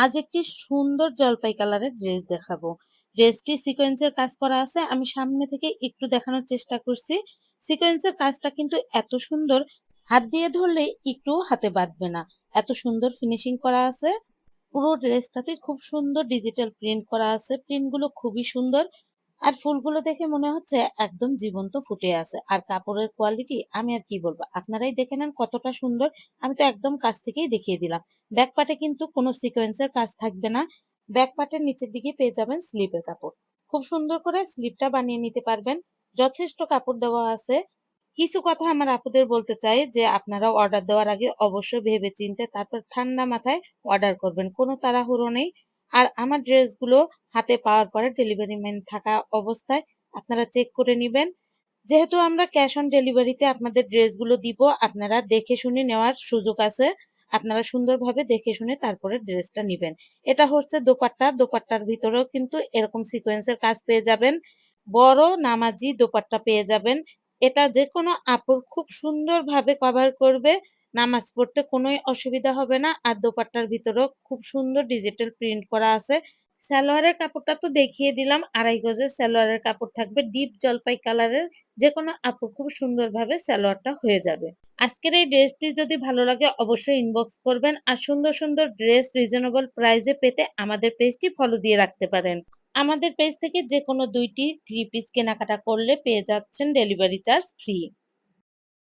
আজ একটি সুন্দর জলপাই কালারের ড্রেস দেখাবো। ড্রেসটি সিকোয়েন্সের কাজ করা আছে। আমি সামনে থেকে একটু দেখানোর চেষ্টা করছি। সিকোয়েন্সের কাজটা কিন্তু এত সুন্দর, হাত দিয়ে ধরলে একটু হাতে বাঁধবে না। এত সুন্দর ফিনিশিং করা আছে। পুরো ড্রেসটাতে খুব সুন্দর ডিজিটাল প্রিন্ট করা আছে। প্রিন্টগুলো খুবই সুন্দর। আর ফুলগুলো দেখে মনে হচ্ছে একদম জীবন্ত ফুটে আছে। আর কাপড়ের কোয়ালিটি আমি আর কি বলবো, আপনারাই দেখে নেন কতটা সুন্দর। আমি তো একদম কাছ থেকেই দেখিয়ে দিলাম। ব্যাক পার্টে কিন্তু কোনো সিকোয়েন্সের কাজ থাকবে না। ব্যাক পার্টের নিচের দিকে পেয়ে যাবেন স্লিপের কাপড়। খুব সুন্দর করে স্লিপটা বানিয়ে নিতে পারবেন। যথেষ্ট কাপড় দেওয়া আছে। কিছু কথা আমার আপুদের বলতে চাই যে আপনারা অর্ডার দেওয়ার আগে অবশ্যই ভেবে চিন্তে তারপর ঠান্ডা মাথায় অর্ডার করবেন, কোনো তাড়াহুড়ো নেই। আর আমার ড্রেসগুলো হাতে পাওয়ার পরে ডেলিভারি ম্যান থাকা অবস্থায় আপনারা চেক করে নিবেন। যেহেতু আমরা ক্যাশ অন ডেলিভারিতে আপনাদের ড্রেসগুলো দিব, আপনারা দেখে শুনে নেওয়ার সুযোগ আছে। আপনারা সুন্দরভাবে দেখে শুনে তারপরে ড্রেসটা নিবেন। এটা হচ্ছে দোপাট্টা। দোপাট্টার ভিতরেও কিন্তু এরকম সিকোয়েন্সের কাজ পেয়ে যাবেন। বড় নামাজি দোপাট্টা পেয়ে যাবেন। এটা যেকোনো আপুর খুব সুন্দরভাবে কভার করবে। নামাজ পড়তে কোনোই অসুবিধা হবে না। আর দোপাট্টার ভিতরেও খুব সুন্দর ডিজিটাল প্রিন্ট করা আছে। সালোয়ারের কাপড়টা তো দেখিয়ে দিলাম। ২.৫ গজের সালোয়ারের কাপড় থাকবে ডিপ জলপাই কালারের। যেকোনো আপু খুব সুন্দরভাবে সালোয়ারটা হয়ে যাবে। আজকের এই ড্রেসটি যদি ভালো লাগে অবশ্যই ইনবক্স করবেন। আর সুন্দর সুন্দর ড্রেস রিজনেবল প্রাইসে পেতে আমাদের পেজটি ফলো দিয়ে রাখতে পারেন। আমাদের পেজ থেকে যেকোনো ২টি 3 পিস কেনাকাটা করলে পেয়ে যাচ্ছেন ডেলিভারি চার্জ ফ্রি।